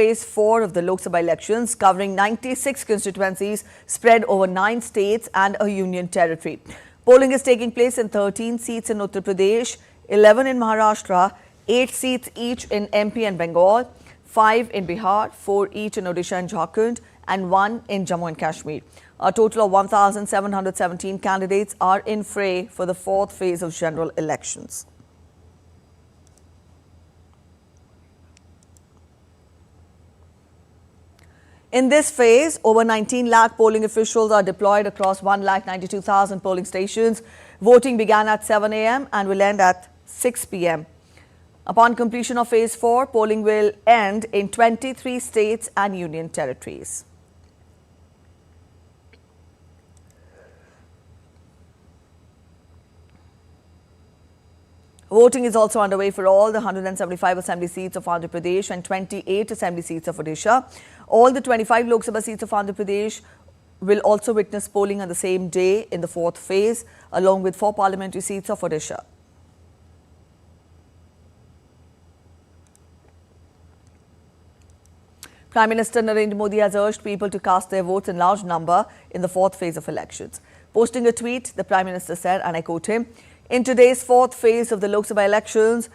Phase 4 of the Lok Sabha elections, covering 96 constituencies spread over 9 states and a union territory. Polling is taking place in 13 seats in Uttar Pradesh, 11 in Maharashtra, 8 seats each in MP and Bengal, 5 in Bihar, 4 each in Odisha and Jharkhand, and 1 in Jammu and Kashmir. A total of 1,717 candidates are in fray for the 4th phase of general elections. In this phase, over 19 lakh polling officials are deployed across 1,92,000 polling stations. Voting began at 7 a.m. and will end at 6 p.m. Upon completion of Phase 4, polling will end in 23 states and union territories. Voting is also underway for all the 175 assembly seats of Andhra Pradesh and 28 assembly seats of Odisha. All the 25 Lok Sabha seats of Andhra Pradesh will also witness polling on the same day in the 4th phase, along with 4 parliamentary seats of Odisha. Prime Minister Narendra Modi has urged people to cast their votes in large number in the 4th phase of elections. Posting a tweet, the Prime Minister said, and I quote him, "In today's 4th phase of the Lok Sabha elections,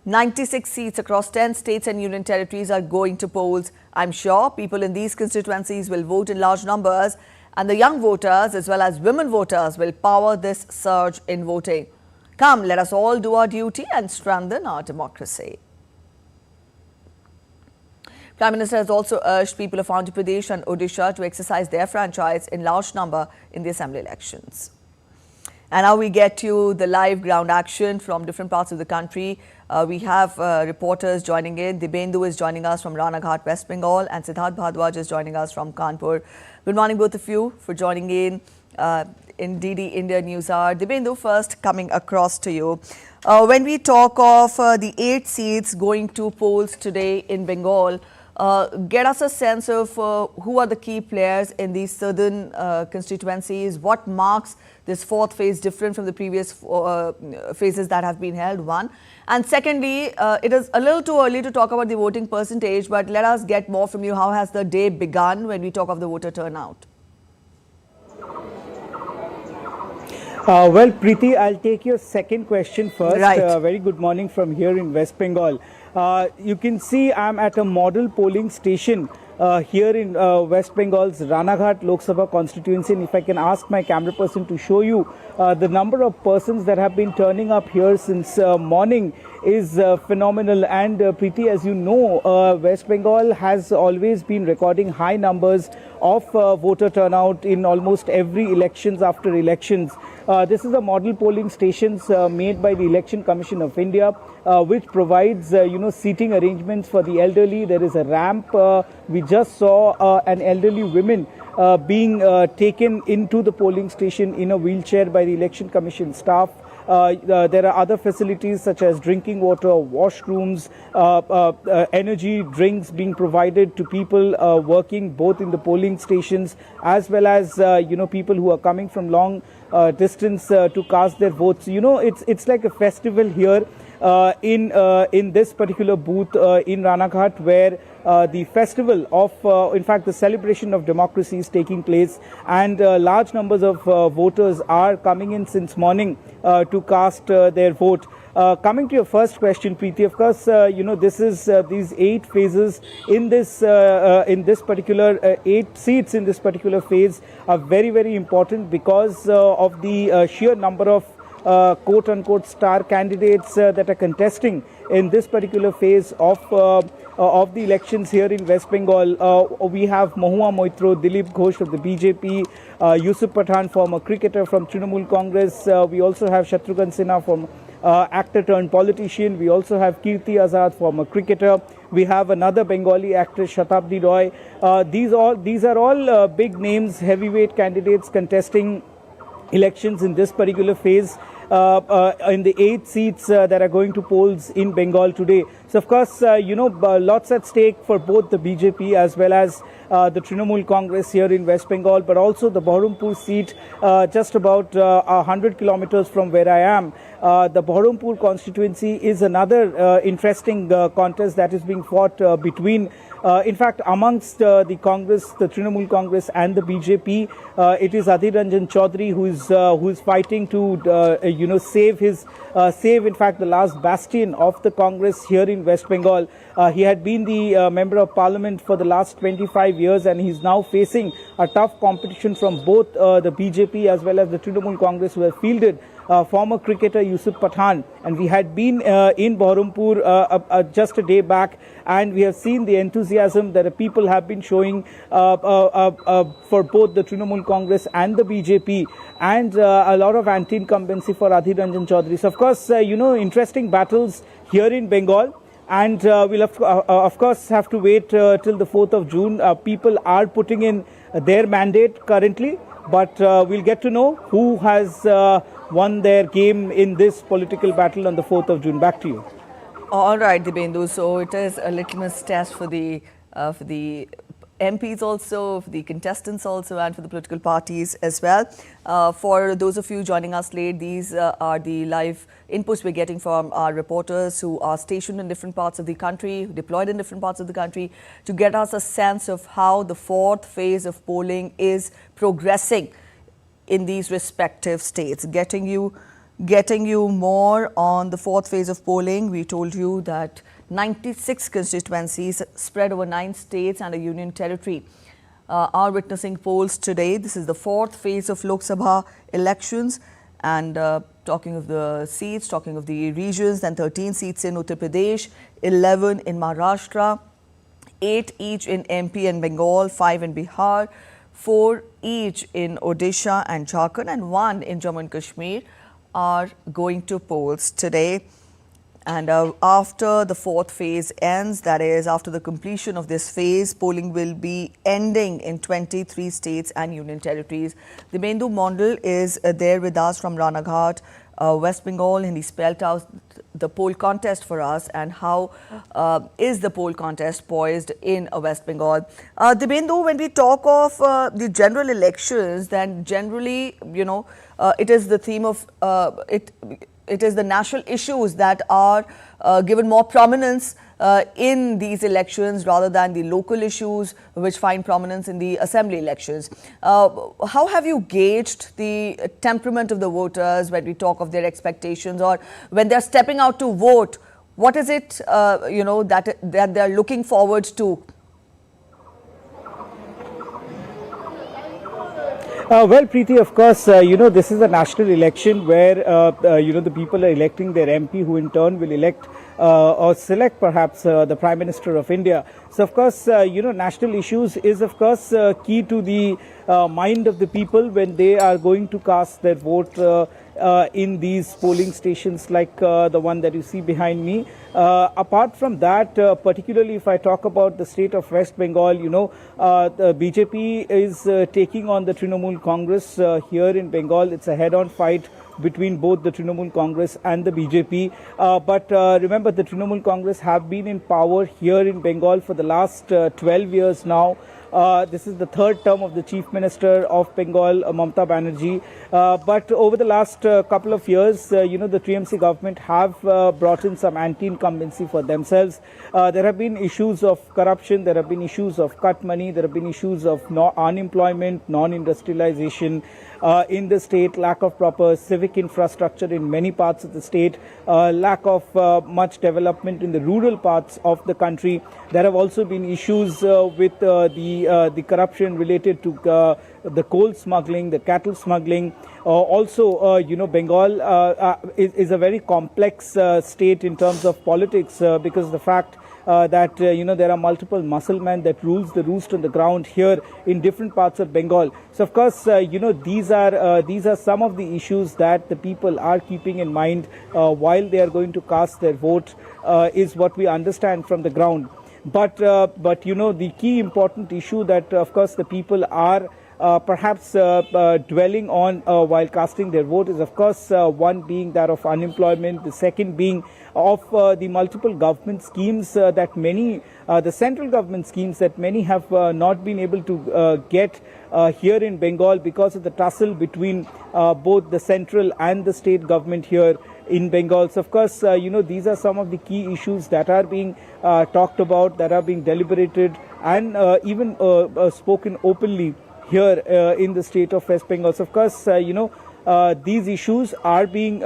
96 seats across 10 states and union territories are going to polls. I'm sure people in these constituencies will vote in large numbers, and the young voters as well as women voters will power this surge in voting. Come, let us all do our duty and strengthen our democracy." Prime Minister has also urged people of Andhra Pradesh and Odisha to exercise their franchise in large number in the assembly elections. And now we get to the live ground action from different parts of the country. We have reporters joining in. Dibendu is joining us from Ranaghat, West Bengal, and Siddharth Bhardwaj is joining us from Kanpur. Good morning, both of you, for joining in DD India NewsHour. Dibendu, first coming across to you. When we talk of the 8 seats going to polls today in Bengal, get us a sense of who are the key players in these southern constituencies. What marks this 4th phase different from the previous phases that have been held, one? And secondly, it is a little too early to talk about the voting percentage, but let us get more from you. How has the day begun when we talk of the voter turnout? Well, Preeti, I'll take your second question first. Right. Very good morning from here in West Bengal. You can see I'm at a model polling station here in West Bengal's Ranaghat Lok Sabha constituency. And if I can ask my camera person to show you the number of persons that have been turning up here since morning is phenomenal. And Preeti, as you know, West Bengal has always been recording high numbers of voter turnout in almost every elections after elections. This is a model polling stations made by the Election Commission of India, which provides seating arrangements for the elderly. There is a ramp. We just saw an elderly woman being taken into the polling station in a wheelchair by the Election Commission staff. There are other facilities such as drinking water, washrooms, energy drinks being provided to people working both in the polling stations as well as people who are coming from long distance to cast their votes. It's like a festival here in this particular booth in Ranaghat, where the festival of, in fact, the celebration of democracy is taking place, and large numbers of voters are coming in since morning to cast their vote. Coming to your first question, Preeti, of course, this is these 8 phases in this particular 8 seats in this particular phase are very, very important because of the sheer number of quote-unquote star candidates that are contesting in this particular phase of the elections here in West Bengal. We have Mahua Moitro, Dilip Ghosh of the BJP, Yusuf Pathan, former cricketer from Trinamool Congress. We also have Shatrughan Sinha, from actor turned politician. We also have Kirti Azad, former cricketer. We have another Bengali actress, Shatabdi Roy. These are all big names, heavyweight candidates contesting elections in this particular phase in the 8 seats that are going to polls in Bengal today. So, of course, lots at stake for both the BJP as well as the Trinamool Congress here in West Bengal, but also the Baharampur seat just about 100 kilometers from where I am. The Baharampur constituency is another interesting contest that is being fought between In fact, amongst the Congress, the Trinamool Congress and the BJP, it is Adhir Ranjan Chaudhary who is fighting to save in fact the last bastion of the Congress here in West Bengal. He had been the member of parliament for the last 25 years, and he's now facing a tough competition from both the BJP as well as the Trinamool Congress, who have fielded former cricketer Yusuf Pathan. And we had been in Baharampur just a day back, and we have seen the enthusiasm that the people have been showing for both the Trinamool Congress and the BJP, and a lot of anti-incumbency for Adhir Ranjan Chaudhary. So of course, interesting battles here in Bengal. And we'll of course have to wait till the 4th of June. People are putting in their mandate currently, but we'll get to know who has won their game in this political battle on the 4th of June. Back to you. All right, Dibyendu. So it is a litmus test for the MPs also, for the contestants also, and for the political parties as well. For those of you joining us late, these are the live inputs we're getting from our reporters who are stationed in different parts of the country, deployed in different parts of the country, to get us a sense of how the fourth phase of polling is progressing in these respective states. Getting you more on the fourth phase of polling. We told you that 96 constituencies spread over 9 states and a union territory are witnessing polls today. This is the fourth phase of Lok Sabha elections, and talking of the seats, talking of the regions, then 13 seats in Uttar Pradesh, 11 in Maharashtra, 8 each in MP and Bengal, 5 in Bihar, 4 each in Odisha and Jharkhand, and 1 in Jammu and Kashmir are going to polls today. And after the fourth phase ends, that is after the completion of this phase, polling will be ending in 23 states and union territories. Dibyendu Mondal is there with us from Ranaghat, West Bengal, and he spelled out the poll contest for us and how is the poll contest poised in West Bengal. Dibyendu, when we talk of the general elections, then generally, it is the theme of it is the national issues that are given more prominence in these elections rather than the local issues which find prominence in the assembly elections. How have you gauged the temperament of the voters when we talk of their expectations, or when they're stepping out to vote? What is it that they're looking forward to? Well, Preeti, of course, this is a national election where, the people are electing their MP, who in turn will elect or select perhaps the Prime Minister of India. So, of course, national issues is, of course, key to the mind of the people when they are going to cast their vote in these polling stations like the one that you see behind me. Apart from that, particularly if I talk about the state of West Bengal, the BJP is taking on the Trinamool Congress here in Bengal. It's a head-on fight between both the Trinamool Congress and the BJP. But remember, the Trinamool Congress have been in power here in Bengal for the last 12 years now. This is the third term of the Chief Minister of Bengal, Mamata Banerjee. But over the last couple of years, the TMC government have brought in some anti-incumbency for themselves. There have been issues of corruption, there have been issues of cut money, there have been issues of unemployment, non-industrialization in the state, lack of proper civic infrastructure in many parts of the state, lack of much development in the rural parts of the country. There have also been issues with the corruption related to the coal smuggling, the cattle smuggling. Also, Bengal is a very complex state in terms of politics because of the fact that there are multiple muscle men that rules the roost on the ground here in different parts of Bengal. So of course, these are some of the issues that the people are keeping in mind while they are going to cast their vote, is what we understand from the ground. But the key important issue that of course the people are perhaps dwelling on while casting their vote is, of course, one being that of unemployment, the second being of the multiple government schemes that many, the central government schemes that many have not been able to get here in Bengal because of the tussle between both the central and the state government here in Bengal. So, of course, these are some of the key issues that are being talked about, that are being deliberated and even spoken openly here in the state of West Bengal. So, of course, these issues are being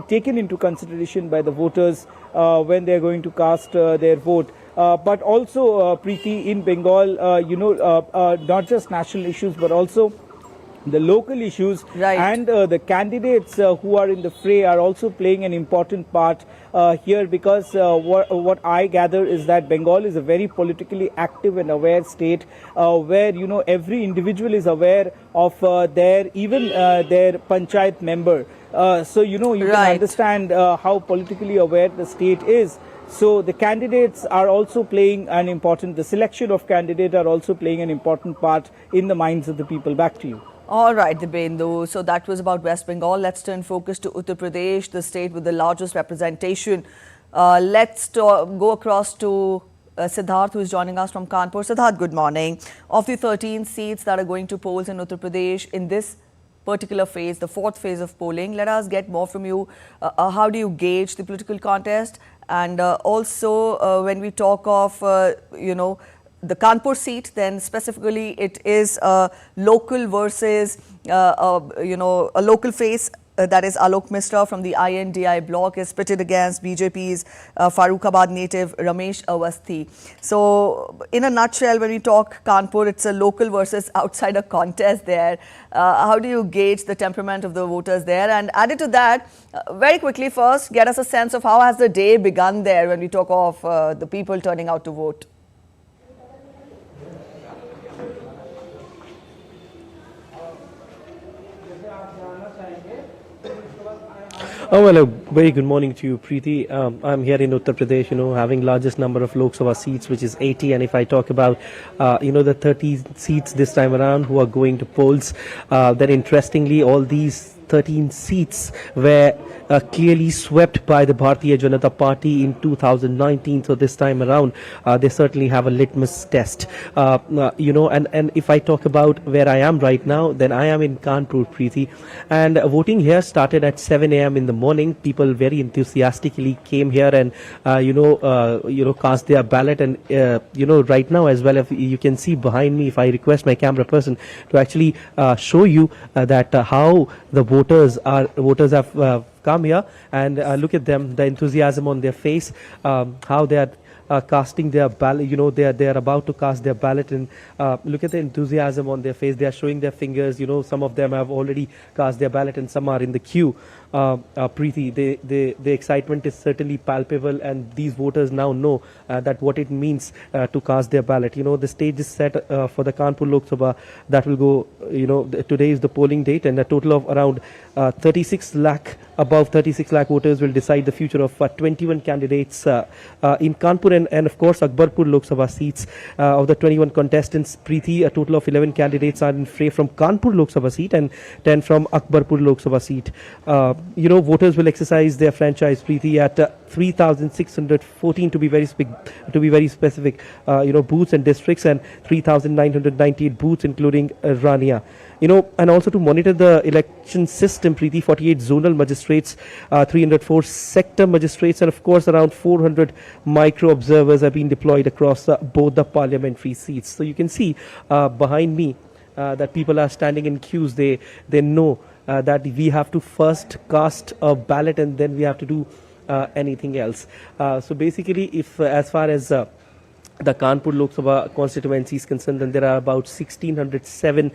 taken into consideration by the voters when they are going to cast their vote. But also, Preeti, in Bengal, not just national issues, but also the local issues, right, and the candidates who are in the fray are also playing an important part here, because what I gather is that Bengal is a very politically active and aware state where every individual is aware of their panchayat member. So you can understand how politically aware the state is. So the candidates are also playing an important, the selection of candidates are also playing an important part in the minds of the people. Back to you. All right, Dibyendu. So that was about West Bengal. Let's turn focus to Uttar Pradesh, the state with the largest representation. Let's go across to Siddharth, who is joining us from Kanpur. Siddharth, good morning. Of the 13 seats that are going to polls in Uttar Pradesh in this particular phase, the fourth phase of polling, let us get more from you. How do you gauge the political contest? And also, when we talk of, the Kanpur seat, then specifically it is local versus, a local face. That is Alok Misra from the INDI bloc is pitted against BJP's Farrukhabad native Ramesh Awasthi. So, in a nutshell, when we talk Kanpur, it's a local versus outsider contest there. How do you gauge the temperament of the voters there? And added to that, very quickly first, get us a sense of how has the day begun there when we talk of the people turning out to vote. Oh, well, a very good morning to you, Preeti. I'm here in Uttar Pradesh, having largest number of Lok Sabha seats, which is 80. And if I talk about, the 30 seats this time around who are going to polls, then interestingly, all these 13 seats were clearly swept by the Bharatiya Janata Party in 2019. So this time around, they certainly have a litmus test. And if I talk about where I am right now, then I am in Kanpur, Preeti. And voting here started at 7 a.m. in the morning. People very enthusiastically came here and, cast their ballot. And, right now as well, if you can see behind me, if I request my camera person to actually show you that how the voters have come here and look at them, the enthusiasm on their face, how they are casting their ballot. They are about to cast their ballot, and look at the enthusiasm on their face. They are showing their fingers. Some of them have already cast their ballot and some are in the queue. Preeti, the excitement is certainly palpable, and these voters now know that what it means to cast their ballot. The stage is set for the Kanpur Lok Sabha. That will go, today is the polling date, and a total of around 36 lakh, above 36 lakh voters will decide the future of 21 candidates in Kanpur and of course Akbarpur Lok Sabha seats. Of the 21 contestants, Preeti, a total of 11 candidates are in fray from Kanpur Lok Sabha seat and 10 from Akbarpur Lok Sabha seat. Voters will exercise their franchise, Preeti, at 3,614 to be very specific, booths and districts, and 3,998 booths including Rania. And also to monitor the election system, Preeti, 48 zonal magistrates, 304 sector magistrates, and of course around 400 micro observers have been deployed across both the parliamentary seats. So you can see behind me that people are standing in queues. They know that we have to first cast a ballot and then we have to do anything else. So basically, if as far as the Kanpur Lok Sabha constituency is concerned, then there are about 1,607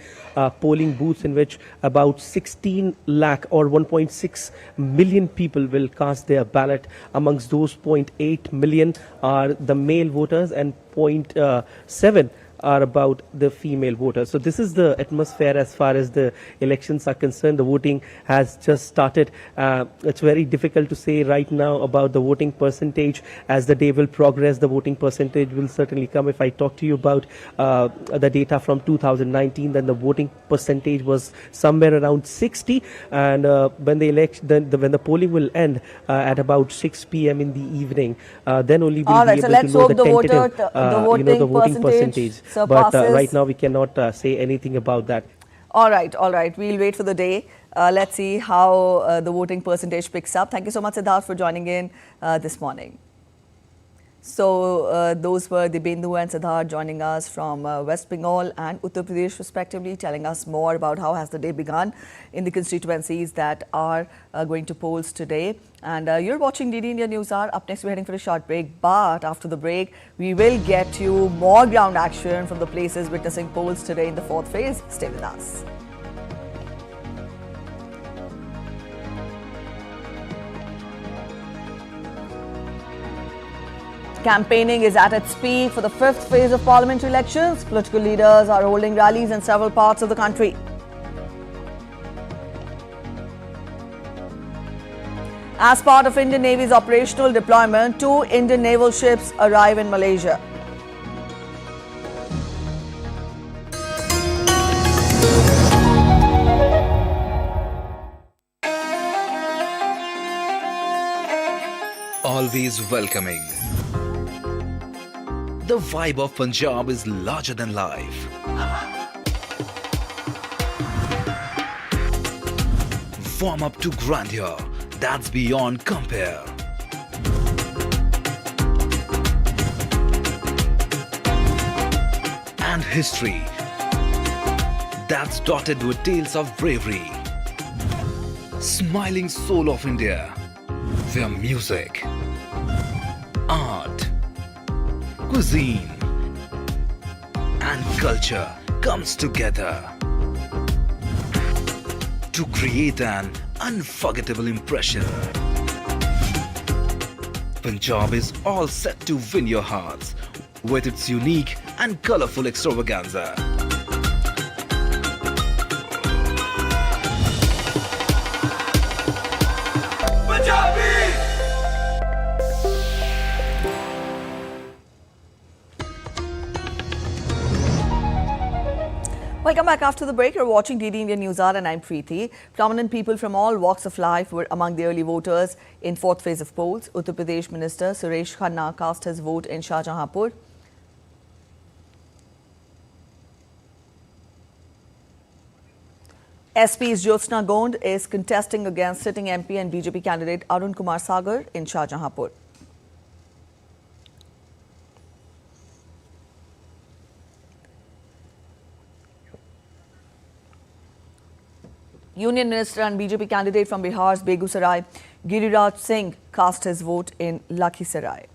polling booths in which about 16 lakh or 1.6 million people will cast their ballot. Amongst those, 0.8 million are the male voters and 0.7 are about the female voters. So this is the atmosphere as far as the elections are concerned. The voting has just started. It's very difficult to say right now about the voting percentage. As the day will progress, the voting percentage will certainly come. If I talk to you about the data from 2019, then the voting percentage was somewhere around 60, and when the election, when the polling will end at about 6 p.m. in the evening, then only we'll be able to know the tentative, the voting percentage. But right now we cannot say anything about that. All right. We'll wait for the day. Let's see how the voting percentage picks up. Thank you so much, Siddharth, for joining in this morning. So those were Dibyendu and Siddharth joining us from West Bengal and Uttar Pradesh respectively, telling us more about how has the day begun in the constituencies that are going to polls today. And you're watching DD India News Hour. Up next, we're heading for a short break. But after the break, we will get you more ground action from the places witnessing polls today in the fourth phase. Stay with us. Campaigning is at its peak for the fifth phase of parliamentary elections. Political leaders are holding rallies in several parts of the country. As part of Indian Navy's operational deployment, 2 Indian naval ships arrive in Malaysia. Always welcoming. The vibe of Punjab is larger than life. Warm up to grandeur that's beyond compare. And history that's dotted with tales of bravery. Smiling soul of India, where music, art, cuisine and culture comes together to create an unforgettable impression. Punjab is all set to win your hearts with its unique and colorful extravaganza. Welcome back after the break. You're watching DD India News Hour and I'm Preeti. Prominent people from all walks of life were among the early voters in fourth phase of polls. Uttar Pradesh Minister Suresh Khanna cast his vote in Shahjahanpur. SP's Jyotsna Gond is contesting against sitting MP and BJP candidate Arun Kumar Sagar in Shahjahanpur. Union Minister and BJP candidate from Bihar's Begusarai, Giriraj Singh, cast his vote in Lakhisarai.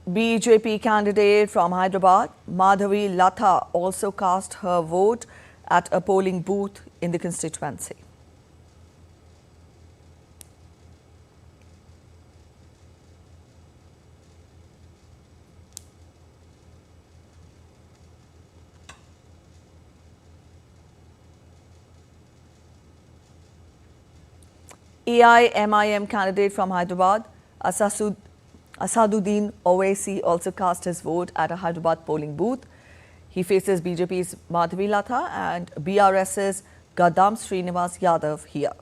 BJP candidate from Hyderabad, Madhavi Latha, also cast her vote at a polling booth in the constituency. AIMIM candidate from Hyderabad, Asaduddin Owaisi, also cast his vote at a Hyderabad polling booth. He faces BJP's Madhavi Latha and BRS's Gadam Srinivas Yadav here.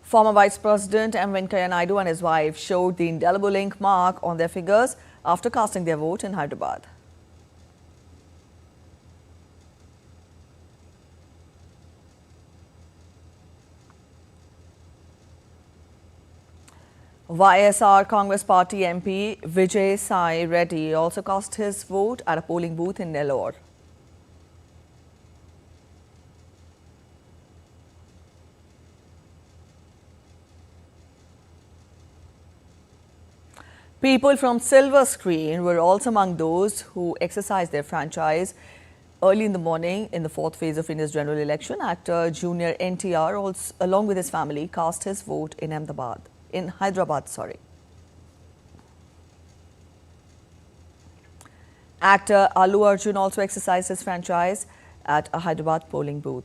Former Vice President M. Venkaiah Naidu and his wife showed the indelible ink mark on their fingers after casting their vote in Hyderabad. YSR Congress Party MP Vijay Sai Reddy also cast his vote at a polling booth in Nellore. People from Silver Screen were also among those who exercised their franchise early in the morning in the fourth phase of India's general election. Actor Junior NTR, also, along with his family, cast his vote in Hyderabad. Actor Allu Arjun also exercised his franchise at a Hyderabad polling booth.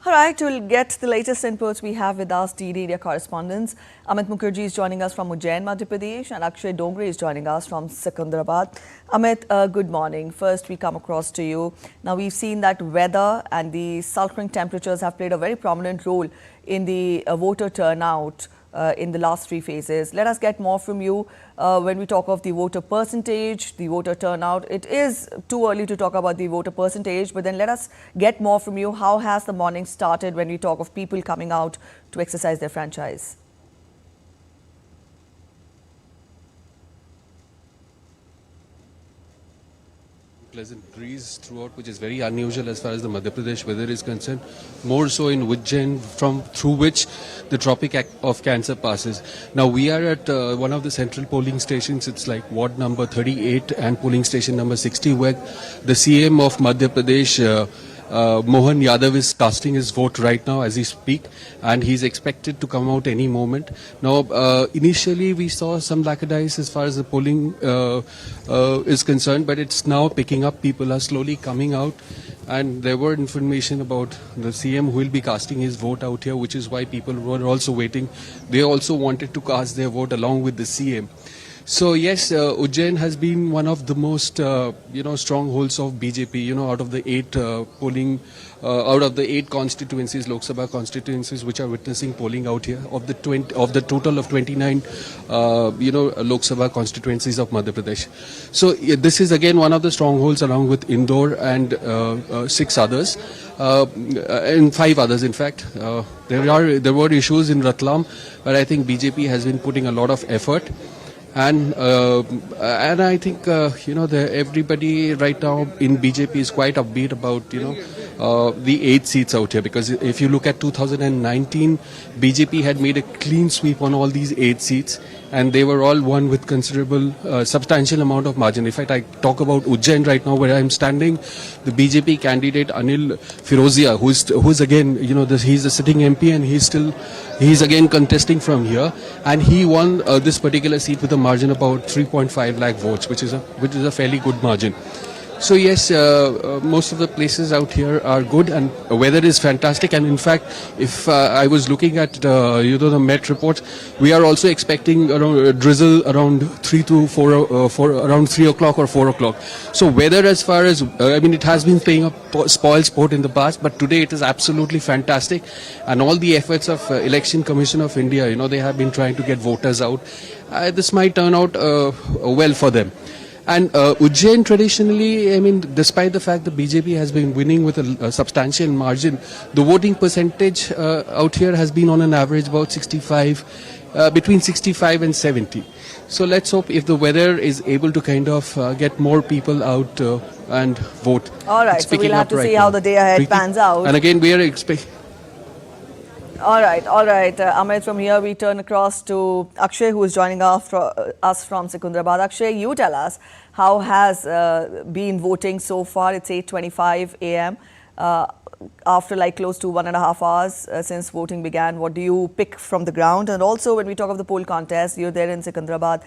All right, we'll get the latest inputs. We have with us DD India correspondents. Amit Mukherjee is joining us from Ujjain, Madhya Pradesh, and Akshay Dongre is joining us from Secunderabad. Amit, good morning. First, we come across to you. Now, we've seen that weather and the sultering temperatures have played a very prominent role in the voter turnout in the last three phases. Let us get more from you when we talk of the voter percentage, the voter turnout. It is too early to talk about the voter percentage, but then let us get more from you. How has the morning started when we talk of people coming out to exercise their franchise? Pleasant breeze throughout, which is very unusual as far as the Madhya Pradesh weather is concerned. More so in Ujjain, through which the Tropic of Cancer passes. Now we are at one of the central polling stations. It's like ward number 38 and polling station number 60, where the CM of Madhya Pradesh, Mohan Yadav, is casting his vote right now as he speak, and he's expected to come out any moment. Now, initially we saw some lackadays as far as the polling is concerned, but it's now picking up. People are slowly coming out, and there were information about the CM who will be casting his vote out here, which is why people were also waiting. They also wanted to cast their vote along with the CM. So yes, Ujjain has been one of the most, strongholds of BJP. Out of the eight constituencies, Lok Sabha constituencies, which are witnessing polling out here, of the total of 29, Lok Sabha constituencies of Madhya Pradesh. So this is again one of the strongholds, along with Indore and 6 others, and 5 others. In fact, there were issues in Ratlam, but I think BJP has been putting a lot of effort. And I think everybody right now in BJP is quite upbeat about the 8 seats out here, because if you look at 2019, BJP had made a clean sweep on all these 8 seats, and they were all won with considerable, substantial amount of margin. In fact, I talk about Ujjain right now, where I'm standing. The BJP candidate Anil Firozia, who's again, he's a sitting MP, and he's again contesting from here, and he won this particular seat with a margin about 3.5 lakh votes, which is a fairly good margin. So yes, most of the places out here are good, and weather is fantastic. And in fact, if I was looking at the Met reports, we are also expecting around drizzle around 3 to 4, around 3 o'clock or 4 o'clock. So weather, as far as it has been playing a spoil sport in the past, but today it is absolutely fantastic. And all the efforts of Election Commission of India, they have been trying to get voters out. This might turn out well for them. And Ujjain traditionally, despite the fact that BJP has been winning with a substantial margin, the voting percentage out here has been on an average about 65, between 65 and 70. So let's hope if the weather is able to kind of get more people out and vote. All right, so we'll have to see how the day ahead pans out. And again, we are expecting... All right. Amit, from here we turn across to Akshay, who is joining us from Secunderabad. Akshay, you tell us, how has been voting so far? It's 8:25 a.m. After close to 1.5 hours since voting began. What do you pick from the ground? And also, when we talk of the poll contest, you're there in Secunderabad,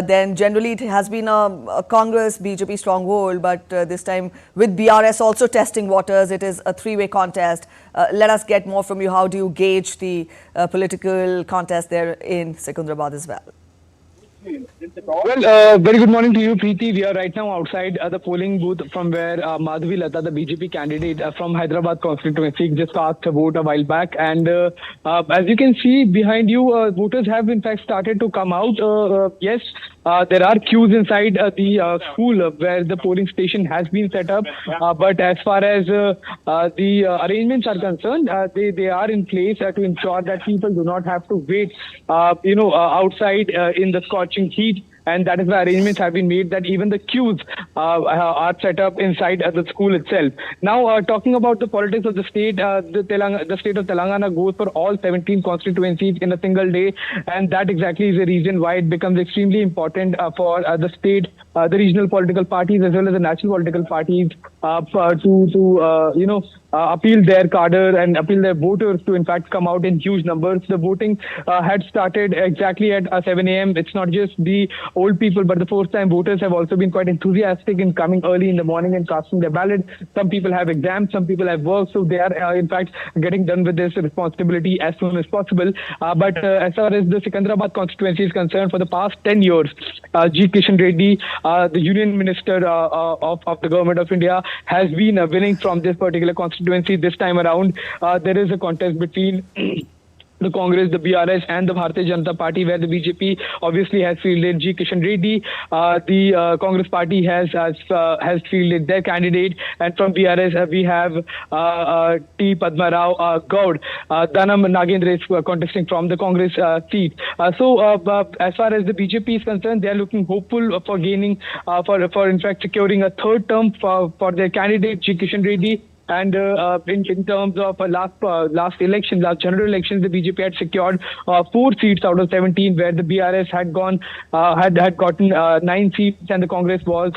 then generally it has been a Congress BJP stronghold, but this time with BRS also testing waters, it is a 3-way contest. Let us get more from you. How do you gauge the political contest there in Secunderabad as well? Well, very good morning to you, Preeti. We are right now outside the polling booth from where Madhavi Lata, the BJP candidate from Hyderabad constituency, just cast a vote a while back. And as you can see behind you, voters have in fact started to come out. Yes, there are queues inside the school where the polling station has been set up. But as far as the arrangements are concerned, they are in place to ensure that people do not have to wait, outside in the scorching heat. And that is why arrangements have been made that even the queues are set up inside the school itself. Now, talking about the politics of the state, the state of Telangana goes for all 17 constituencies in a single day. And that exactly is the reason why it becomes extremely important for the state, the regional political parties as well as the national political parties to appeal their cadre and appeal their voters to in fact come out in huge numbers. The voting had started exactly at 7 a.m. It's not just the old people, but the first-time voters have also been quite enthusiastic in coming early in the morning and casting their ballot. Some people have exams, some people have work, so they are in fact getting done with this responsibility as soon as possible. But as far as the Secunderabad constituency is concerned, for the past 10 years, G. Kishan Reddy, the Union Minister of the Government of India, has been winning from this particular constituency. This time around, there is a contest between the Congress, the BRS and the Bharatiya Janata Party, where the BJP obviously has fielded G. Kishan Reddy. The Congress Party has fielded their candidate, and from BRS we have T. Padma Rao Gaud. Dhanam Nagendra is contesting from the Congress seat. So as far as the BJP is concerned, they are looking hopeful for gaining, for in fact securing a third term for their candidate G. Kishan Reddy. And in terms of last general elections, the BJP had secured 4 seats out of 17, where the BRS had gotten 9 seats, and the Congress was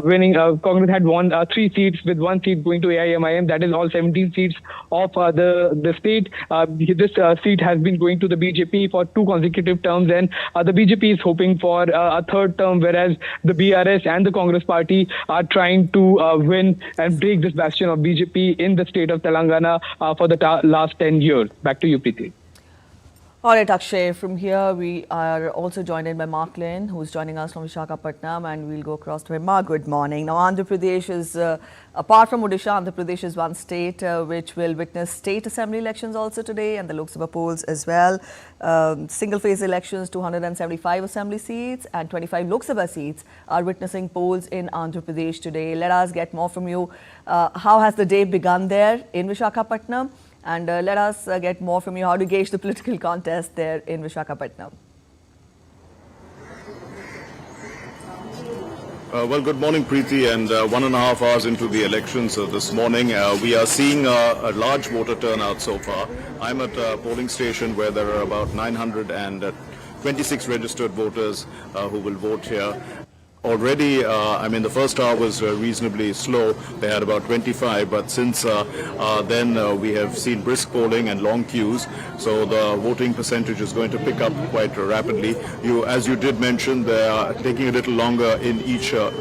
winning. Congress had won 3 seats, with 1 seat going to AIMIM. That is all 17 seats of the state. This seat has been going to the BJP for 2 consecutive terms, and the BJP is hoping for a third term, whereas the BRS and the Congress Party are trying to win and break this bastion of BJP in the state of Telangana for the last 10 years. Back to you, Preeti. All right, Akshay, from here we are also joined in by Mark Lynn, who's joining us from Visakhapatnam, and we'll go across to him. Mark, good morning. Now, Andhra Pradesh is, apart from Odisha, Andhra Pradesh is one state which will witness state assembly elections also today, and the Lok Sabha polls as well. Single-phase elections, 275 assembly seats and 25 Lok Sabha seats are witnessing polls in Andhra Pradesh today. Let us get more from you. How has the day begun there in Visakhapatnam? And let us get more from you. How do you gauge the political contest there in Visakhapatnam? Well, good morning, Preeti. And 1.5 hours into the elections this morning, we are seeing a large voter turnout so far. I'm at a polling station where there are about 926 registered voters who will vote here. Already, the first hour was reasonably slow. They had about 25, but since then we have seen brisk polling and long queues, so the voting percentage is going to pick up quite rapidly. As you did mention, they are taking a little longer in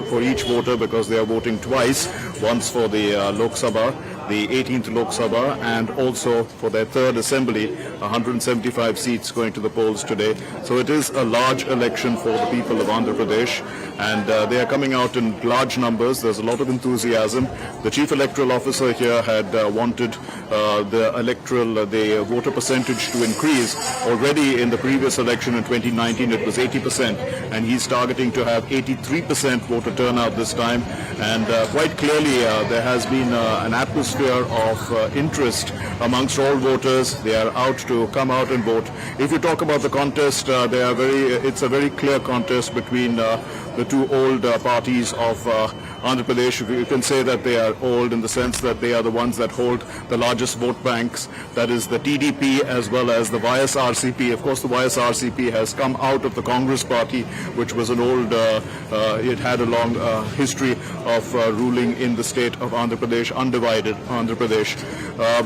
for each voter because they are voting twice, once for the Lok Sabha, the 18th Lok Sabha, and also for their third assembly, 175 seats going to the polls today. So it is a large election for the people of Andhra Pradesh, and they are coming out in large numbers. There's a lot of enthusiasm. The Chief Electoral Officer here had wanted the voter percentage to increase. Already in the previous election in 2019 it was 80%, and he's targeting to have 83% voter turnout this time. And quite clearly there has been an atmosphere of interest amongst all voters. They are out to come out and vote. If you talk about the contest, it's a very clear contest between the two old parties of Andhra Pradesh. You can say that they are old in the sense that they are the ones that hold the largest vote banks. That is the TDP as well as the YSRCP. Of course, the YSRCP has come out of the Congress Party, which was an old, it had a long history of ruling in the state of Andhra Pradesh, undivided Andhra Pradesh.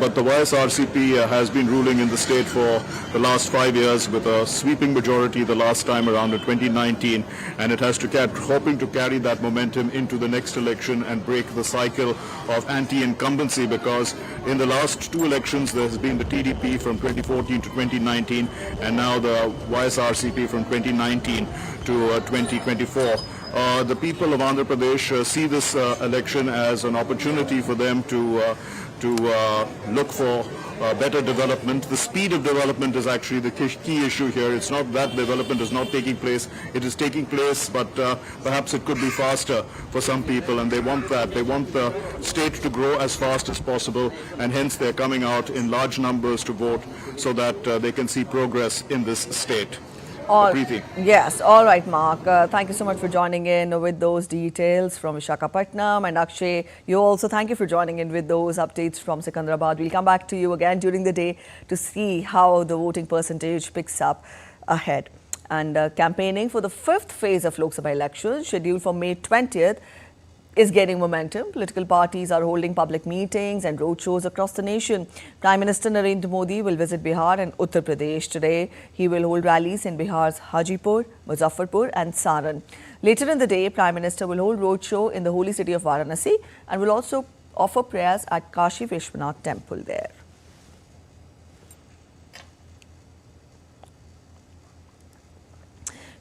But the YSRCP has been ruling in the state for the last 5 years with a sweeping majority the last time around in 2019, and it has to hoping to carry that momentum into the next next election and break the cycle of anti-incumbency, because in the last two elections there has been the TDP from 2014 to 2019 and now the YSRCP from 2019 to 2024. The people of Andhra Pradesh see this election as an opportunity for them to look for better development. The speed of development is actually the key issue here. It's not that development is not taking place. It is taking place, but perhaps it could be faster for some people, and they want that. They want the state to grow as fast as possible, and hence they're coming out in large numbers to vote so that they can see progress in this state. Preeti. Yes, all right, Mark. Thank you so much for joining in with those details from Visakhapatnam. And Akshay, you also thank you for joining in with those updates from Secunderabad. We'll come back to you again during the day to see how the voting percentage picks up ahead. And campaigning for the fifth phase of Lok Sabha elections, scheduled for May 20th, is gaining momentum. Political parties are holding public meetings and roadshows across the nation. Prime Minister Narendra Modi will visit Bihar and Uttar Pradesh today. He will hold rallies in Bihar's Hajipur, Muzaffarpur and Saran. Later in the day, Prime Minister will hold roadshow in the holy city of Varanasi and will also offer prayers at Kashi Vishwanath temple there.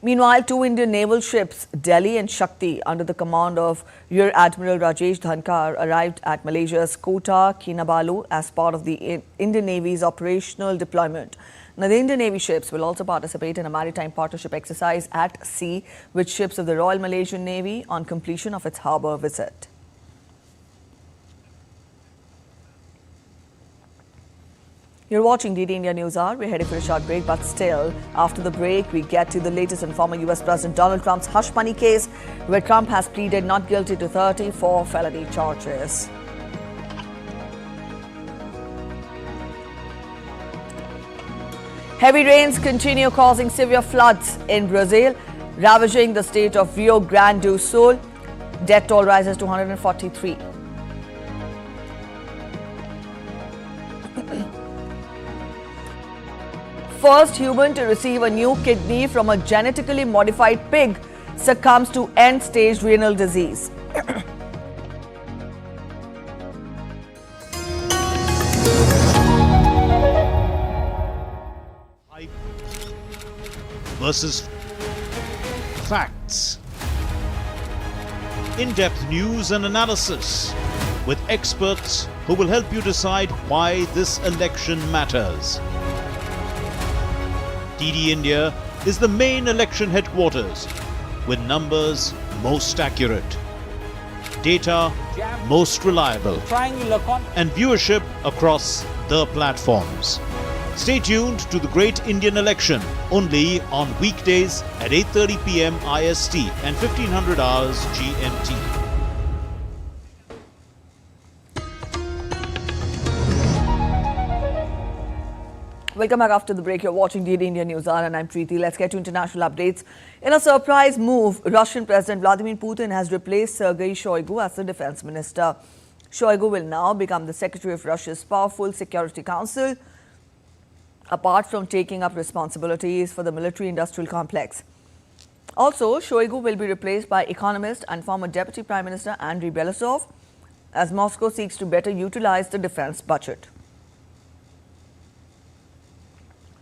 Meanwhile, two Indian naval ships, Delhi and Shakti, under the command of Rear Admiral Rajesh Dhankar, arrived at Malaysia's Kota Kinabalu as part of the Indian Navy's operational deployment. Now, the Indian Navy ships will also participate in a maritime partnership exercise at sea with ships of the Royal Malaysian Navy on completion of its harbour visit. You're watching DD India News Hour. We're heading for a short break, but still, after the break, we get to the latest on former US President Donald Trump's hush money case, where Trump has pleaded not guilty to 34 felony charges. Heavy rains continue causing severe floods in Brazil, ravaging the state of Rio Grande do Sul. Death toll rises to 143. First human to receive a new kidney from a genetically modified pig succumbs to end-stage renal disease. Versus facts. In-depth news and analysis with experts who will help you decide why this election matters. DD India is the main election headquarters, with numbers most accurate, data most reliable, and viewership across the platforms. Stay tuned to the Great Indian Election only on weekdays at 8:30 p.m. IST and 1500 hours GMT. Welcome back after the break. You're watching DD India News Hour and I'm Preeti. Let's get to international updates. In a surprise move, Russian President Vladimir Putin has replaced Sergei Shoigu as the defense minister. Shoigu will now become the secretary of Russia's powerful Security Council, apart from taking up responsibilities for the military-industrial complex. Also, Shoigu will be replaced by economist and former Deputy Prime Minister Andrei Belousov, as Moscow seeks to better utilize the defense budget.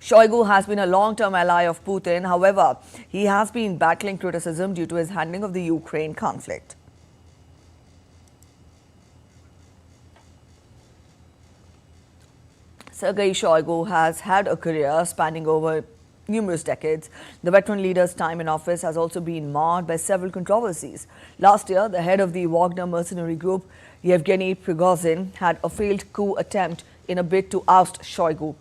Shoigu has been a long-term ally of Putin. However, he has been battling criticism due to his handling of the Ukraine conflict. Sergei Shoigu has had a career spanning over numerous decades. The veteran leader's time in office has also been marred by several controversies. Last year, the head of the Wagner mercenary group, Yevgeny Prigozhin, had a failed coup attempt in a bid to oust Shoigu.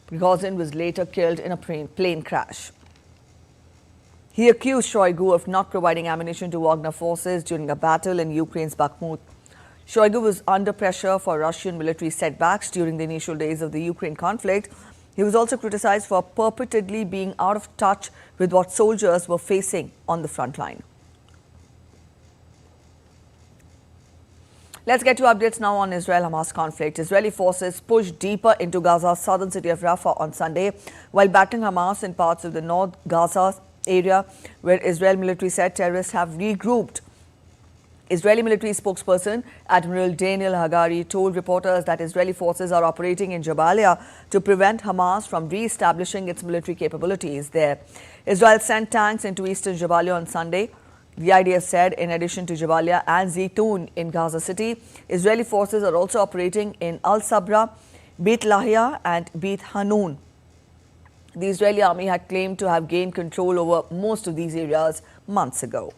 Prigozhin was later killed in a plane crash. He accused Shoigu of not providing ammunition to Wagner forces during a battle in Ukraine's Bakhmut. Shoigu was under pressure for Russian military setbacks during the initial days of the Ukraine conflict. He was also criticized for purportedly being out of touch with what soldiers were facing on the front line. Let's get to updates now on Israel-Hamas conflict. Israeli forces pushed deeper into Gaza's southern city of Rafah on Sunday, while battling Hamas in parts of the North Gaza area, where Israel military said terrorists have regrouped. Israeli military spokesperson Admiral Daniel Hagari told reporters that Israeli forces are operating in Jabalia to prevent Hamas from re-establishing its military capabilities there. Israel sent tanks into eastern Jabalia on Sunday. The IDF said in addition to Jabalia and Zaytoun in Gaza City, Israeli forces are also operating in Al-Sabra, Beit Lahia and Beit Hanun. The Israeli army had claimed to have gained control over most of these areas months ago.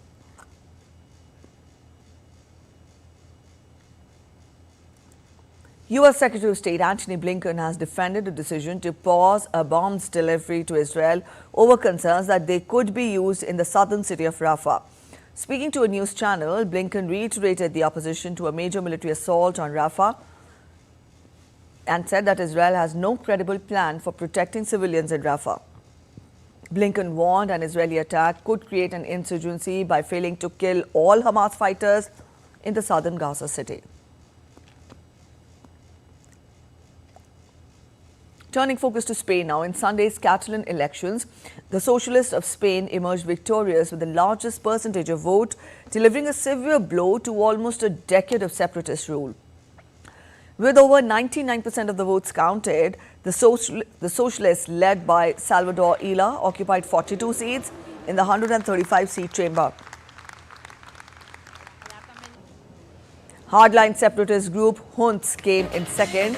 U.S. Secretary of State Antony Blinken has defended the decision to pause a bombs delivery to Israel over concerns that they could be used in the southern city of Rafah. Speaking to a news channel, Blinken reiterated the opposition to a major military assault on Rafah and said that Israel has no credible plan for protecting civilians in Rafah. Blinken warned an Israeli attack could create an insurgency by failing to kill all Hamas fighters in the southern Gaza city. Turning focus to Spain now, in Sunday's Catalan elections, the Socialists of Spain emerged victorious with the largest percentage of vote, delivering a severe blow to almost a decade of separatist rule. With over 99% of the votes counted, the Socialists, led by Salvador Illa, occupied 42 seats in the 135-seat chamber. Hardline separatist group Junts came in second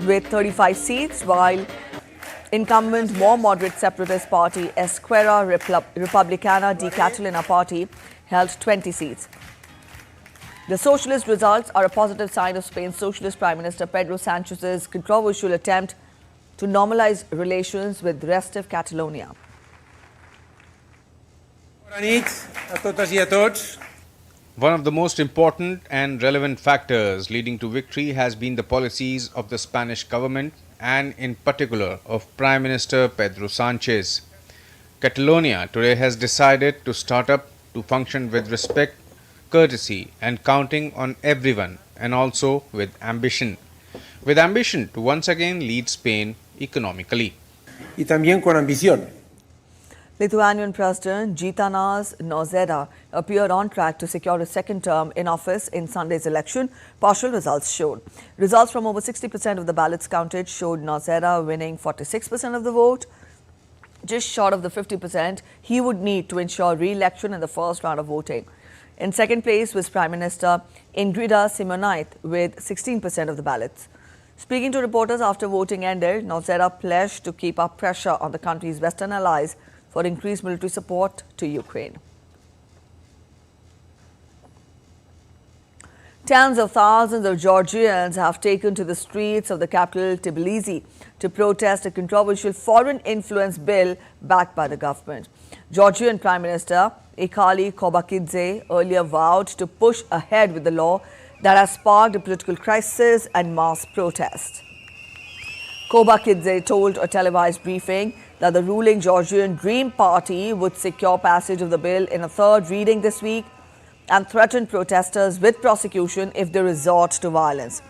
with 35 seats, while incumbent more moderate separatist party Esquerra Republicana de Catalunya party held 20 seats. The socialist results are a positive sign of Spain's socialist Prime Minister Pedro Sanchez's controversial attempt to normalize relations with the rest of Catalonia. One of the most important and relevant factors leading to victory has been the policies of the Spanish government and in particular of Prime Minister Pedro Sanchez. Catalonia today has decided to start up to function with respect, courtesy and counting on everyone, and also with ambition. With ambition to once again lead Spain economically. Y también con ambición. Lithuanian President Gitanas Nausėda appeared on track to secure a second term in office in Sunday's election, partial results showed. Results from over 60% of the ballots counted showed Nausėda winning 46% of the vote, just short of the 50% he would need to ensure re-election in the first round of voting. In second place was Prime Minister Ingrida Simonaite with 16% of the ballots. Speaking to reporters after voting ended, Nausėda pledged to keep up pressure on the country's Western allies for increased military support to Ukraine. Tens of thousands of Georgians have taken to the streets of the capital Tbilisi to protest a controversial foreign influence bill backed by the government. Georgian Prime Minister Iqaali Kobakidze earlier vowed to push ahead with the law that has sparked a political crisis and mass protests. Kobakidze told a televised briefing that the ruling Georgian Dream Party would secure passage of the bill in a third reading this week and threatened protesters with prosecution if they resort to violence.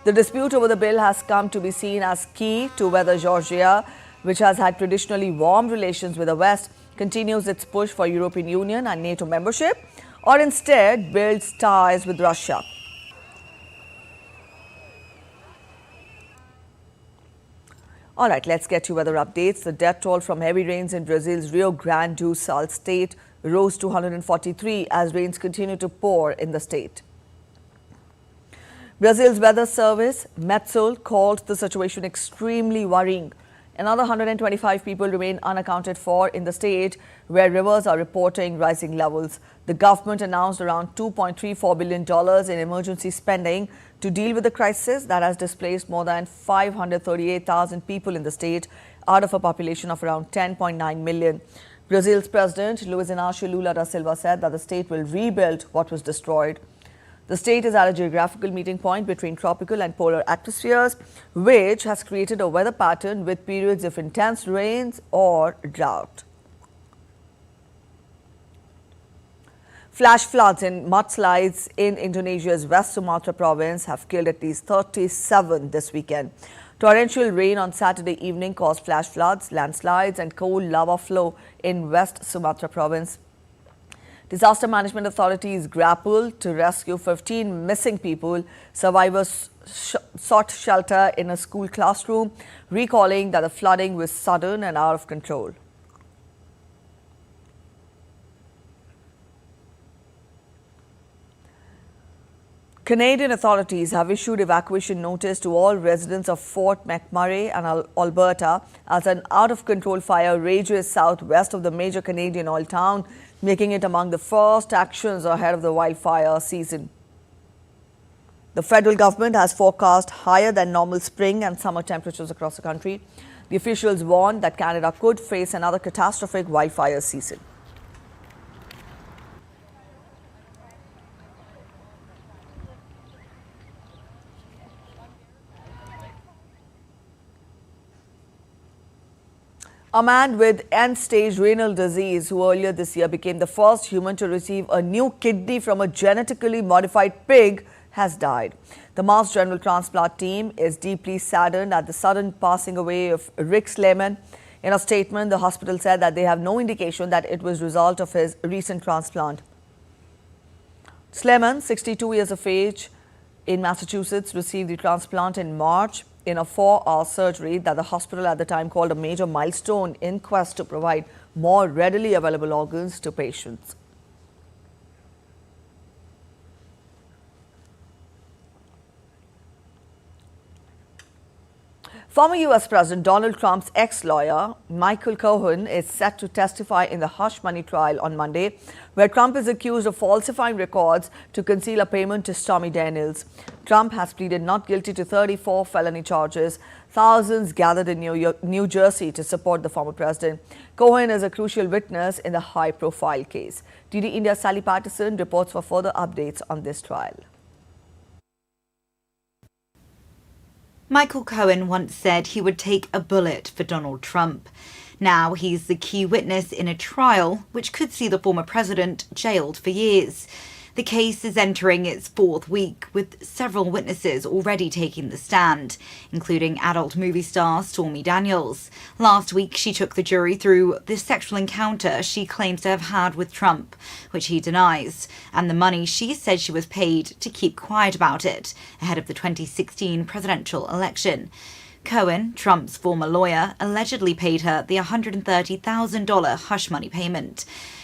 The dispute over the bill has come to be seen as key to whether Georgia, which has had traditionally warm relations with the West, continues its push for European Union and NATO membership, or instead builds ties with Russia. All right, let's get to weather updates. The death toll from heavy rains in Brazil's Rio Grande do Sul state rose to 143 as rains continue to pour in the state. Brazil's weather service, Metsul, called the situation extremely worrying. Another 125 people remain unaccounted for in the state, where rivers are reporting rising levels. The government announced around $2.34 billion in emergency spending to deal with the crisis that has displaced more than 538,000 people in the state out of a population of around 10.9 million. Brazil's President Luiz Inácio Lula da Silva said that the state will rebuild what was destroyed. The state is at a geographical meeting point between tropical and polar atmospheres, which has created a weather pattern with periods of intense rains or drought. Flash floods and mudslides in Indonesia's West Sumatra province have killed at least 37 this weekend. Torrential rain on Saturday evening caused flash floods, landslides and cold lava flow in West Sumatra province. Disaster management authorities grappled to rescue 15 missing people. Survivors sought shelter in a school classroom, recalling that the flooding was sudden and out of control. Canadian authorities have issued evacuation notice to all residents of Fort McMurray and Alberta as an out-of-control fire rages southwest of the major Canadian oil town, making it among the first actions ahead of the wildfire season. The federal government has forecast higher than normal spring and summer temperatures across the country. The officials warned that Canada could face another catastrophic wildfire season. A man with end-stage renal disease who earlier this year became the first human to receive a new kidney from a genetically modified pig has died. The Mass General Transplant team is deeply saddened at the sudden passing away of Rick Sleman. In a statement, the hospital said that they have no indication that it was a result of his recent transplant. Sleman, 62 years of age, in Massachusetts, received the transplant in March in a 4-hour surgery that the hospital at the time called a major milestone in quest to provide more readily available organs to patients. Former U.S. President Donald Trump's ex-lawyer, Michael Cohen, is set to testify in the hush money trial on Monday, where Trump is accused of falsifying records to conceal a payment to Stormy Daniels. Trump has pleaded not guilty to 34 felony charges. Thousands gathered in New Jersey to support the former president. Cohen is a crucial witness in the high-profile case. DD India's Sally Patterson reports for further updates on this trial. Michael Cohen once said he would take a bullet for Donald Trump. Now he's the key witness in a trial which could see the former president jailed for years. The case is entering its 4th week, with several witnesses already taking the stand, including adult movie star Stormy Daniels. Last week, she took the jury through the sexual encounter she claims to have had with Trump, which he denies, and the money she said she was paid to keep quiet about it ahead of the 2016 presidential election. Cohen, Trump's former lawyer, allegedly paid her the $130,000 hush money payment.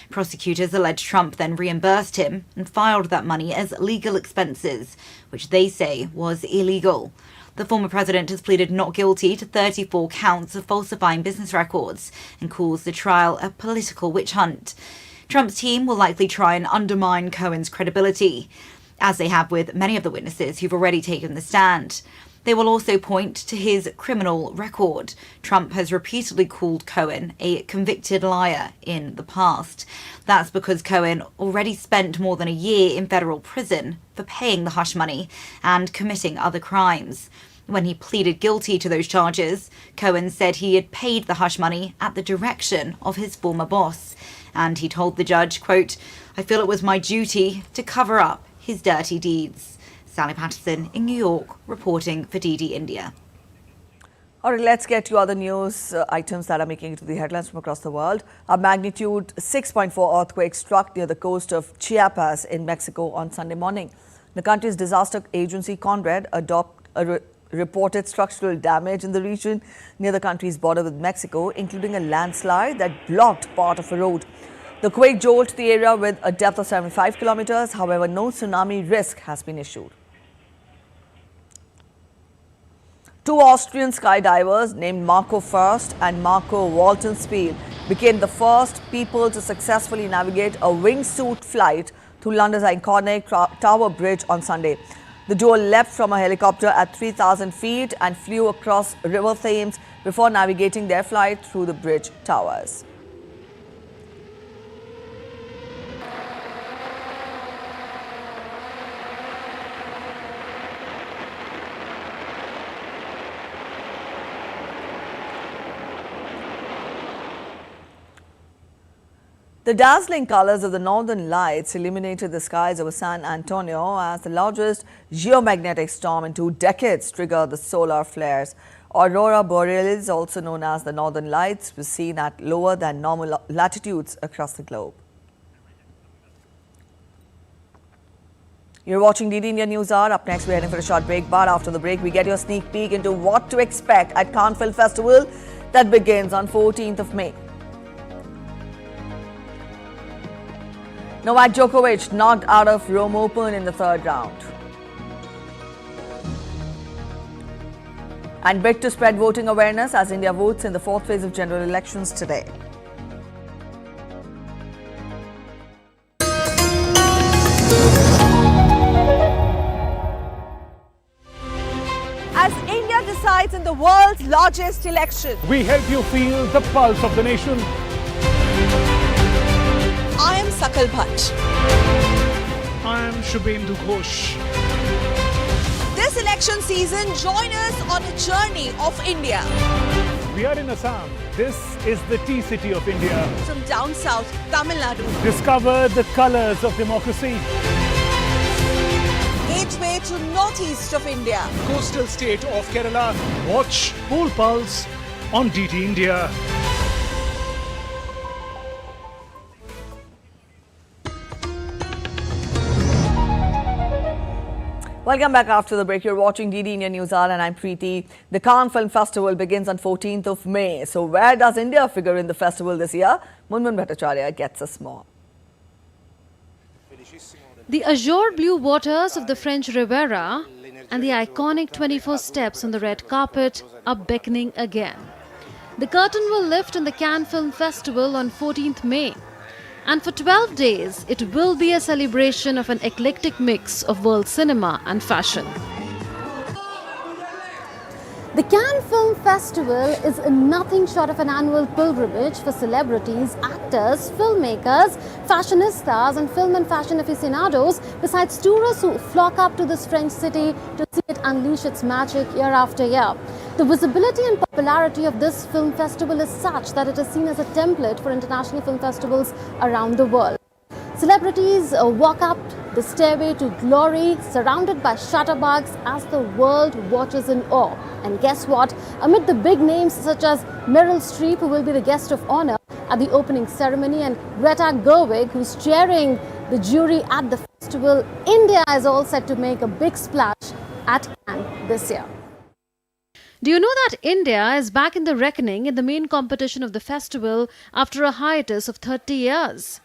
Prosecutors allege Trump then reimbursed him and filed that money as legal expenses, which they say was illegal. The former president has pleaded not guilty to 34 counts of falsifying business records and calls the trial a political witch hunt. Trump's team will likely try and undermine Cohen's credibility, as they have with many of the witnesses who've already taken the stand. They will also point to his criminal record. Trump has repeatedly called Cohen a convicted liar in the past. That's because Cohen already spent more than a year in federal prison for paying the hush money and committing other crimes. When he pleaded guilty to those charges, Cohen said he had paid the hush money at the direction of his former boss. And he told the judge, quote, "I feel it was my duty to cover up his dirty deeds." Sally Patterson in New York, reporting for DD India. All right, let's get to other news items that are making it to the headlines from across the world. A magnitude 6.4 earthquake struck near the coast of Chiapas in Mexico on Sunday morning. The country's disaster agency, CONRAD, reported structural damage in the region near the country's border with Mexico, including a landslide that blocked part of a road. The quake jolted the area with a depth of 75 kilometers. However, no tsunami risk has been issued. Two Austrian skydivers named Marco First and Marco Waltenspiel became the first people to successfully navigate a wingsuit flight through London's iconic Tower Bridge on Sunday. The duo leapt from a helicopter at 3,000 feet and flew across River Thames before navigating their flight through the bridge towers. The dazzling colors of the northern lights illuminated the skies over San Antonio as the largest geomagnetic storm in 2 decades triggered the solar flares. Aurora Borealis, also known as the northern lights, was seen at lower than normal latitudes across the globe. You're watching DD India News Hour. Up next, we're heading for a short break. But after the break, we get your sneak peek into what to expect at Cannes Film Festival that begins on 14th of May. Novak Djokovic knocked out of Rome Open in the third round. And bid to spread voting awareness as India votes in the fourth phase of general elections today. As India decides in the world's largest election, we help you feel the pulse of the nation. I am Sakal Bhatt. I am Shubhendu Ghosh. This election season, join us on a journey of India. We are in Assam. This is the tea city of India. From down south, Tamil Nadu. Discover the colors of democracy. Gateway to northeast of India. Coastal state of Kerala. Watch Poll Pulse on DD India. Welcome back after the break. You're watching DD India News Hour and I'm Preeti. The Cannes Film Festival begins on 14th of May. So where does India figure in the festival this year? Munmun Bhattacharya gets us more. The azure blue waters of the French Riviera and the iconic 24 steps on the red carpet are beckoning again. The curtain will lift on the Cannes Film Festival on 14th May. And for 12 days, it will be a celebration of an eclectic mix of world cinema and fashion. The Cannes Film Festival is nothing short of an annual pilgrimage for celebrities, actors, filmmakers, fashionistas and film and fashion aficionados, besides tourists who flock up to this French city to see it unleash its magic year after year. The visibility and popularity of this film festival is such that it is seen as a template for international film festivals around the world. Celebrities walk up the stairway to glory, surrounded by shutterbugs as the world watches in awe. And guess what? Amid the big names such as Meryl Streep, who will be the guest of honor at the opening ceremony, and Greta Gerwig, who's chairing the jury at the festival, India is all set to make a big splash at Cannes this year. Do you know that India is back in the reckoning in the main competition of the festival after a hiatus of 30 years?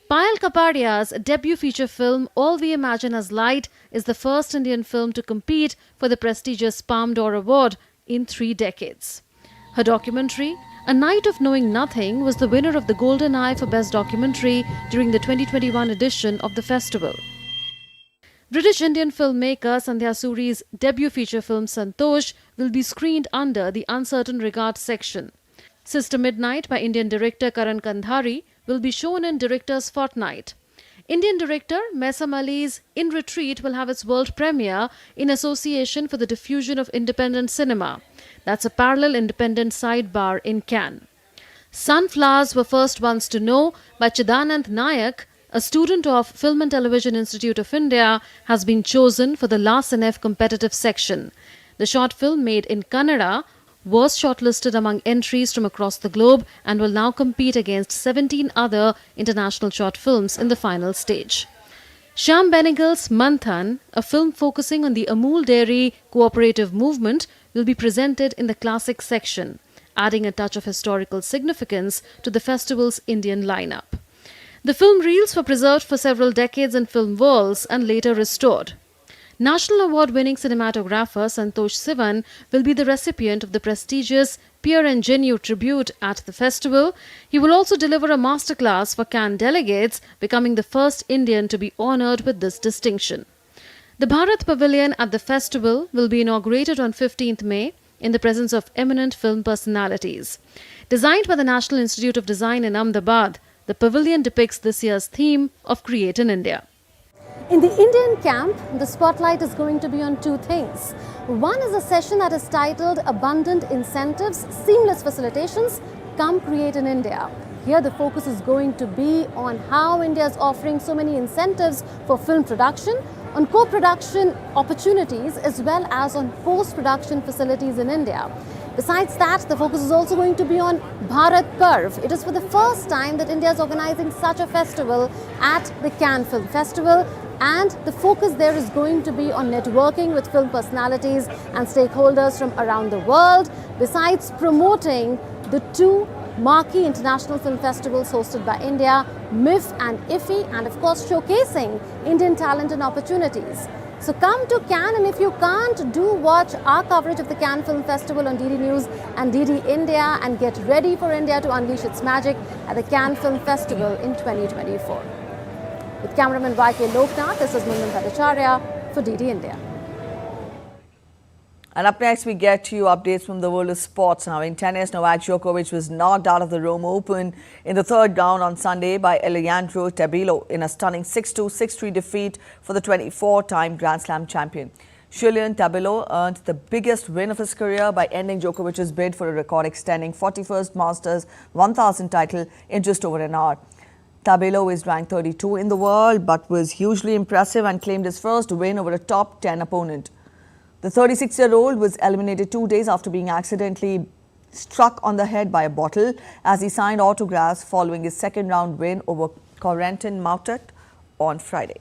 Payal Kapadia's debut feature film, All We Imagine as Light, is the first Indian film to compete for the prestigious Palme d'Or Award in 3 decades. Her documentary, A Night of Knowing Nothing, was the winner of the Golden Eye for Best Documentary during the 2021 edition of the festival. British Indian filmmaker Sandhya Suri's debut feature film Santosh will be screened under the Uncertain Regard section. Sister Midnight by Indian director Karan Kandhari will be shown in Director's Fortnight. Indian director Mesam Ali's In Retreat will have its world premiere in Association for the Diffusion of Independent Cinema. That's a parallel independent sidebar in Cannes. Sunflowers Were First Ones to Know by Chidanand Nayak, a student of Film and Television Institute of India, has been chosen for the La Cinef competitive section. The short film, made in Kannada, was shortlisted among entries from across the globe and will now compete against 17 other international short films in the final stage. Shyam Benegal's Manthan, a film focusing on the Amul Dairy cooperative movement, will be presented in the classic section, adding a touch of historical significance to the festival's Indian lineup. The film reels were preserved for several decades in film walls and later restored. National Award-winning cinematographer Santosh Sivan will be the recipient of the prestigious Peer Ingenue tribute at the festival. He will also deliver a masterclass for Cannes delegates, becoming the first Indian to be honoured with this distinction. The Bharat Pavilion at the festival will be inaugurated on 15th May in the presence of eminent film personalities. Designed by the National Institute of Design in Ahmedabad, the pavilion depicts this year's theme of Create in India. In the Indian camp, the spotlight is going to be on 2 things. One is a session that is titled Abundant Incentives, Seamless Facilitations, Come Create in India. Here the focus is going to be on how India is offering so many incentives for film production, on co-production opportunities, as well as on post-production facilities in India. Besides that, the focus is also going to be on Bharat Parv. It is for the first time that India is organizing such a festival at the Cannes Film Festival, and the focus there is going to be on networking with film personalities and stakeholders from around the world, besides promoting the two marquee international film festivals hosted by India, MIF and IFFI, and of course showcasing Indian talent and opportunities. So come to Cannes, and if you can't, do watch our coverage of the Cannes Film Festival on DD News and DD India, and get ready for India to unleash its magic at the Cannes Film Festival in 2024. With cameraman YK Loknath, this is Mundan Bhattacharya for DD India. And up next, we get to you updates from the world of sports. Now, in tennis, Novak Djokovic was knocked out of the Rome Open in the third round on Sunday by Alejandro Tabilo in a stunning 6-2, 6-3 defeat for the 24-time Grand Slam champion. Chilean Tabilo earned the biggest win of his career by ending Djokovic's bid for a record-extending 41st Masters 1000 title in just over an hour. Tabilo is ranked 32 in the world, but was hugely impressive and claimed his first win over a top 10 opponent. The 36-year-old was eliminated 2 days after being accidentally struck on the head by a bottle as he signed autographs following his second-round win over Corentin Moutet on Friday.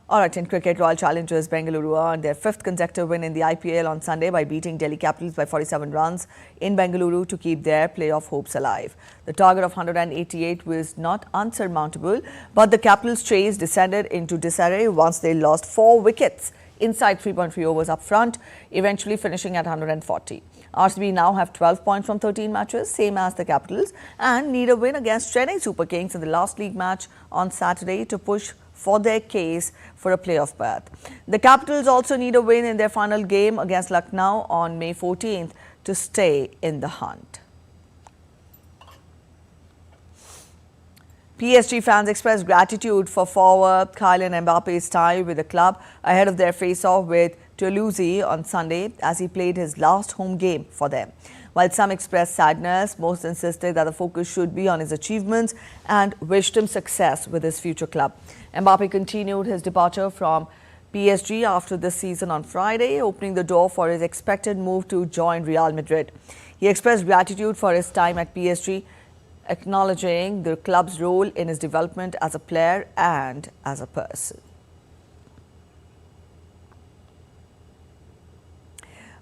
All right, in cricket, Royal Challengers Bengaluru earned their fifth consecutive win in the IPL on Sunday by beating Delhi Capitals by 47 runs in Bengaluru to keep their playoff hopes alive. The target of 188 was not unsurmountable, but the Capitals' chase descended into disarray once they lost 4 wickets inside 3.3 overs up front, eventually finishing at 140. RCB now have 12 points from 13 matches, same as the Capitals, and need a win against Chennai Super Kings in the last league match on Saturday to push for their case for a playoff berth. The Capitals also need a win in their final game against Lucknow on May 14th to stay in the hunt. PSG fans expressed gratitude for forward Kylian Mbappe's tie with the club ahead of their face-off with Toulouse on Sunday as he played his last home game for them. While some expressed sadness, most insisted that the focus should be on his achievements and wished him success with his future club. Mbappe continued his departure from PSG after this season on Friday, opening the door for his expected move to join Real Madrid. He expressed gratitude for his time at PSG, acknowledging the club's role in his development as a player and as a person.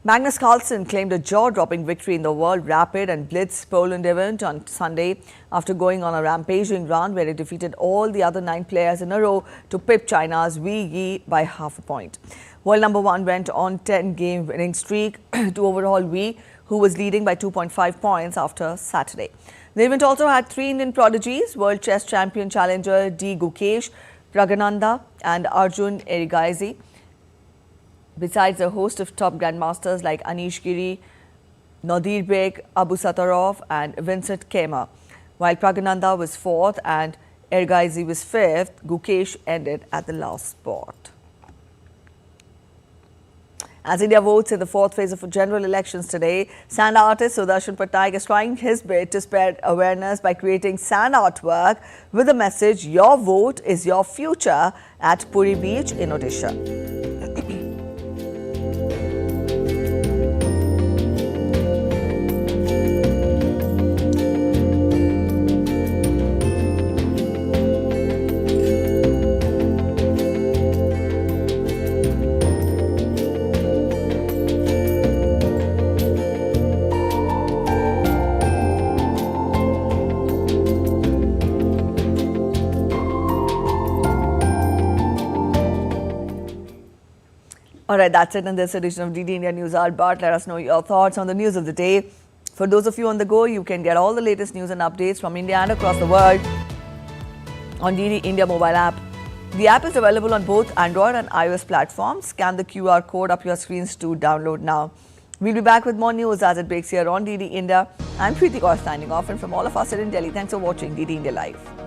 Magnus Carlsen claimed a jaw-dropping victory in the World Rapid and Blitz Poland event on Sunday after going on a rampaging run where he defeated all the other 9 players in a row to pip China's Wei Yi by half a point. World number 1 went on 10-game winning streak to overhaul Wei, who was leading by 2.5 points after Saturday. The event also had 3 Indian prodigies, World Chess Champion challenger D. Gukesh, Pragananda and Arjun Erigaizi, besides a host of top grandmasters like Anish Giri, Nadir Beg, Abu Satarov and Vincent Kema. While Pragananda was 4th and Ergaizi was 5th, Gukesh ended at the last spot. As India votes in the 4th phase of general elections today, sand artist Doordarshan Patnaik is trying his bit to spread awareness by creating sand artwork with the message, "Your vote is your future" at Puri Beach in Odisha. All right, that's it in this edition of DD India News Hour. But let us know your thoughts on the news of the day. For those of you on the go, you can get all the latest news and updates from India and across the world on DD India mobile app. The app is available on both Android and iOS platforms. Scan the QR code up your screens to download now. We'll be back with more news as it breaks here on DD India. I'm Preeti Kaur signing off, and from all of us here in Delhi, thanks for watching DD India Live.